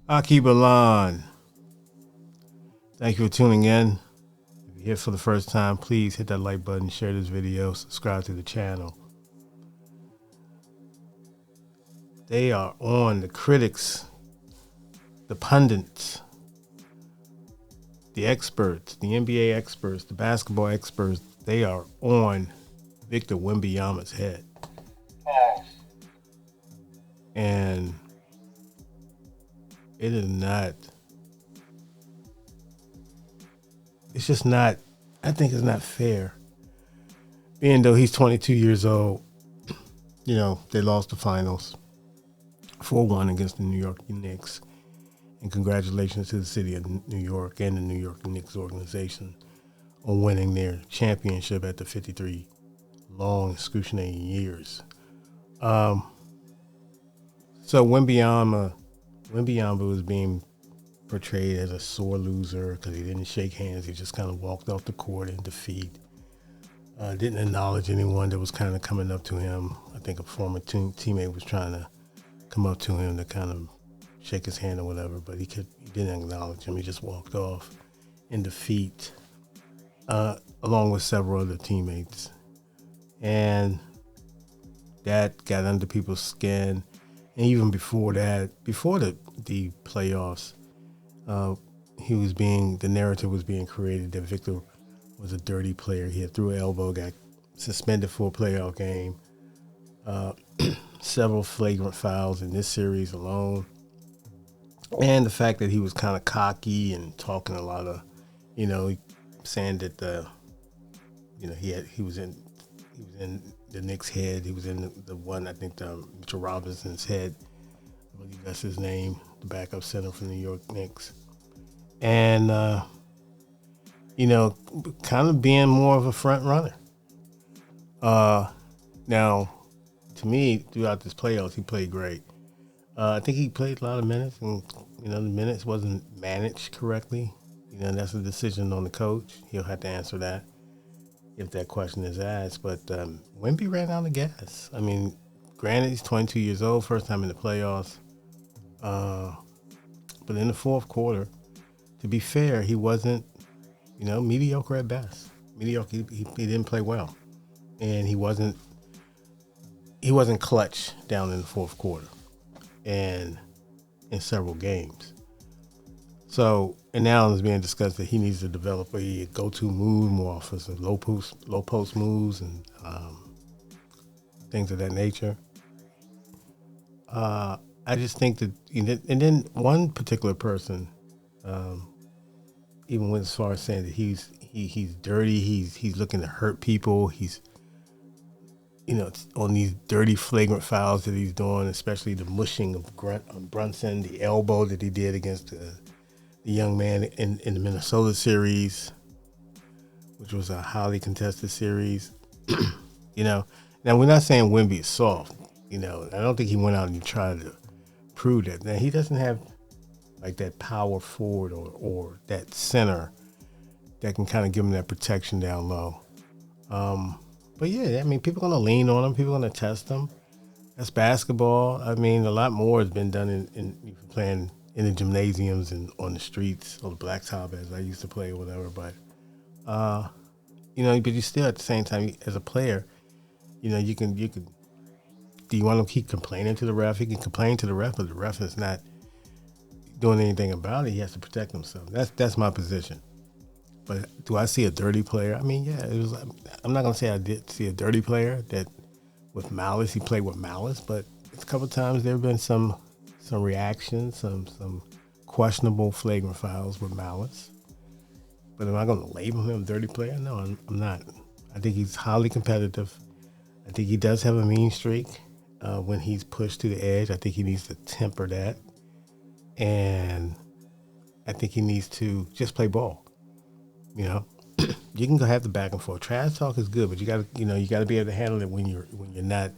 Aki Balan, thank you for tuning in. If you're here for the first time, please hit that like button, share this video, subscribe to the channel. They are on, the critics, the pundits, the experts, the NBA experts, the basketball experts. They are on Victor Wembanyama's head. And it is not, it's just not, I think it's not fair. Being though he's 22 years old, they lost the finals 4-1 against the New York Knicks. And congratulations to the city of New York and the New York Knicks organization on winning their championship after 53 long, excruciating years. So Wembanyama was being portrayed as a sore loser because he didn't shake hands. He just kind of walked off the court in defeat. Didn't acknowledge anyone that was kind of coming up to him. I think a former teammate was trying to come up to him to kind of shake his hand or whatever, but he didn't acknowledge him. He just walked off in defeat, along with several other teammates. And that got under people's skin. And even before that, before the playoffs, the narrative was being created that Victor was a dirty player. He had threw an elbow, got suspended for a playoff game. Several flagrant fouls in this series alone. And the fact that he was kind of cocky and talking a lot of, saying that he was in the Knicks' head. He was in the one, I think, Mitchell Robinson's head. I believe that's his name, the backup center for the New York Knicks. And, kind of being more of a front runner. Now, to me, throughout this playoffs, he played great. I think he played a lot of minutes, and, the minutes wasn't managed correctly. That's a decision on the coach. He'll have to answer that if that question is asked. But Wemby ran out of gas. I mean, granted, he's 22 years old, first time in the playoffs. But in the fourth quarter, to be fair, he wasn't, mediocre at best. Mediocre. He didn't play well, and he wasn't clutch down in the fourth quarter, and in several games. So, and now it's being discussed that he needs to develop a go-to move, more offensive, low post moves, and things of that nature. I just think that, and then one particular person, even went as far as saying that he's dirty, he's looking to hurt people, he's on these dirty flagrant fouls that he's doing, especially the mushing of Brunson, the elbow that he did against the young man in the Minnesota series, which was a highly contested series. Now we're not saying Wemby is soft. I don't think he went out and tried to prove that. Now he doesn't have like that power forward or that center that can kind of give him that protection down low. But yeah, I mean, people are going to lean on him. People are going to test him. That's basketball. I mean, a lot more has been done in playing in the gymnasiums and on the streets or the blacktop, as I used to play or whatever. But, but you still at the same time, as a player, you can, do you want to keep complaining to the ref? You can complain to the ref, but the ref is not doing anything about it. He has to protect himself. That's my position. But do I see a dirty player? I mean, yeah, it was. I'm not gonna say I did see a dirty player that with malice. He played with malice, but a couple of times there have been some reactions, some questionable flagrant fouls with malice. But am I gonna label him a dirty player? No, I'm not. I think he's highly competitive. I think he does have a mean streak when he's pushed to the edge. I think he needs to temper that, and I think he needs to just play ball. You can go have the back and forth. Trash talk is good, but you got to be able to handle it when you're not,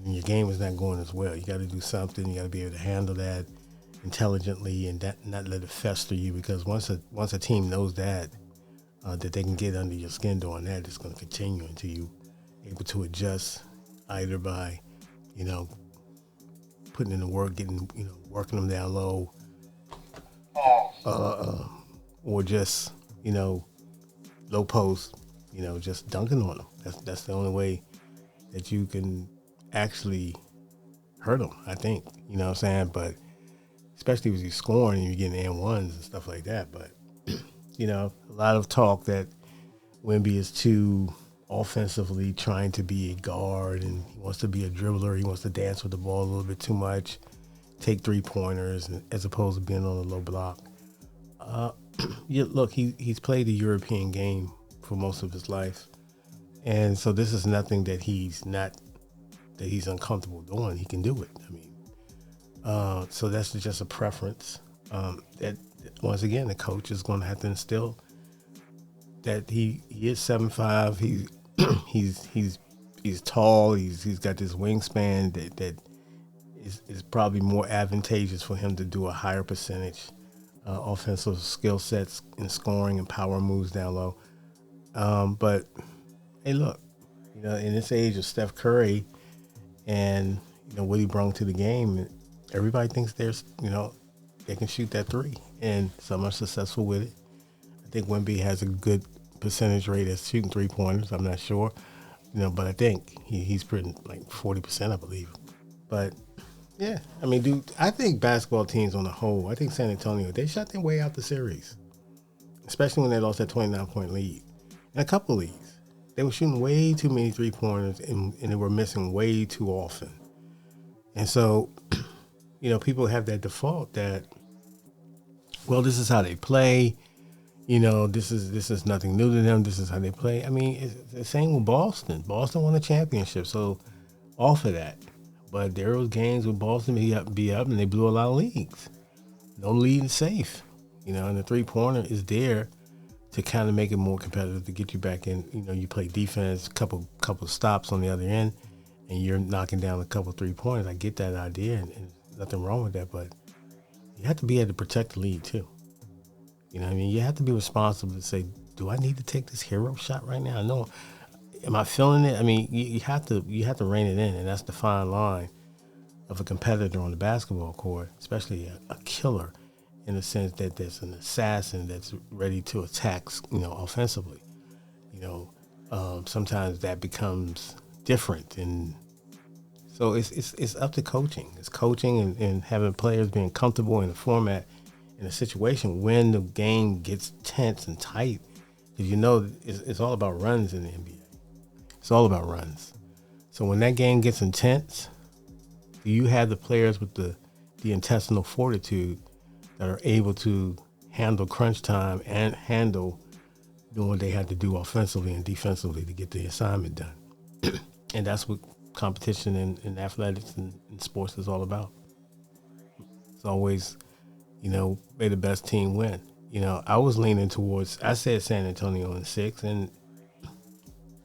your game is not going as well. You got to do something. You got to be able to handle that intelligently and not let it fester you, because once a team knows that they can get under your skin doing that, it's going to continue until you able to adjust, either by putting in the work, getting working them down low, or just, low post, just dunking on them. That's the only way that you can actually hurt them, I think. You know what I'm saying? But especially if you're scoring and you're getting and-ones and stuff like that. But, a lot of talk that Wemby is too offensively trying to be a guard, and he wants to be a dribbler. He wants to dance with the ball a little bit too much, take three-pointers as opposed to being on a low block. Look, he's played the European game for most of his life, and so this is nothing that he's uncomfortable doing. He can do it. I mean, so that's just a preference. That once again, the coach is going to have to instill that he is 7'5". He's tall. He's got this wingspan that is probably more advantageous for him to do a higher percentage offensive skill sets in scoring and power moves down low. But hey, look, in this age of Steph Curry and what he brought to the game, everybody thinks they can shoot that three, and some are successful with it. I think Wemby has a good percentage rate at shooting 3-pointers. I'm not sure, but I think he's pretty like 40%, I believe. But yeah, I mean, dude, I think basketball teams on the whole, I think San Antonio, they shot their way out the series, especially when they lost that 29-point lead. In a couple leagues, they were shooting way too many 3-pointers and they were missing way too often. And so, people have that default that, well, this is how they play. This is nothing new to them. This is how they play. I mean, it's the same with Boston. Boston won a championship, so off of that. But there was games with Boston be up, and they blew a lot of leads. No lead is safe, and the 3-pointer is there to kind of make it more competitive, to get you back in. You play defense, couple stops on the other end, and you're knocking down a couple 3-pointers. I get that idea, and nothing wrong with that, but you have to be able to protect the lead too. You have to be responsible to say, do I need to take this hero shot right now? No. Am I feeling it? I mean, you have to rein it in, and that's the fine line of a competitor on the basketball court, especially a killer, in the sense that there's an assassin that's ready to attack, offensively. Sometimes that becomes different, and so it's up to coaching. It's coaching and having players being comfortable in the format, in a situation when the game gets tense and tight, because it's all about runs in the NBA. It's all about runs. So when that game gets intense, do you have the players with the intestinal fortitude that are able to handle crunch time and handle doing what they have to do offensively and defensively to get the assignment done? And that's what competition in athletics and sports is all about. It's always, may the best team win. I was leaning towards, I said San Antonio in 6, and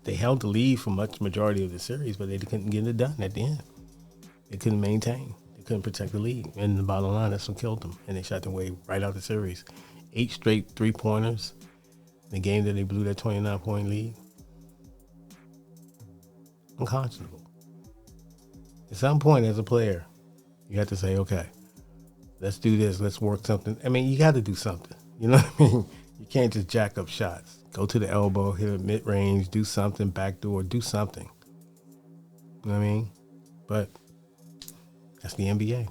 they held the lead for majority of the series, but they couldn't get it done at the end. They couldn't maintain. They couldn't protect the lead. And the bottom line, that's what killed them. And they shot their way right out the series. 8 straight 3-pointers. The game that they blew that 29-point lead. Unconscionable. At some point as a player, you have to say, okay, let's do this. Let's work something. I mean, you got to do something. You know what I mean? You can't just jack up shots. Go to the elbow, hit a mid-range, do something, backdoor, do something. You know what I mean? But that's the NBA.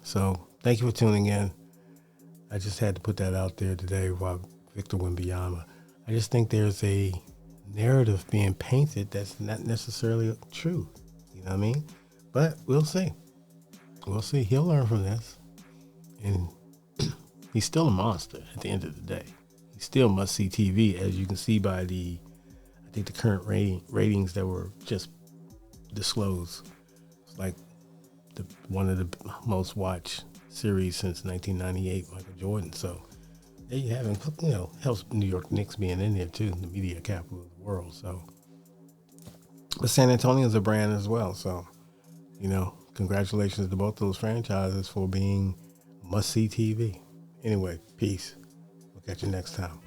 So thank you for tuning in. I just had to put that out there today about Victor Wembanyama. I just think there's a narrative being painted that's not necessarily true. You know what I mean? But we'll see. We'll see. He'll learn from this. And he's still a monster at the end of the day. He's still must-see TV, as you can see by I think the current ratings that were just disclosed. It's like one of the most watched series since 1998, Michael Jordan. So there you have it. Helps New York Knicks being in there too, the media capital of the world. So, but San Antonio's a brand as well. So, congratulations to both those franchises for being must-see TV. Anyway, peace. We'll catch you next time.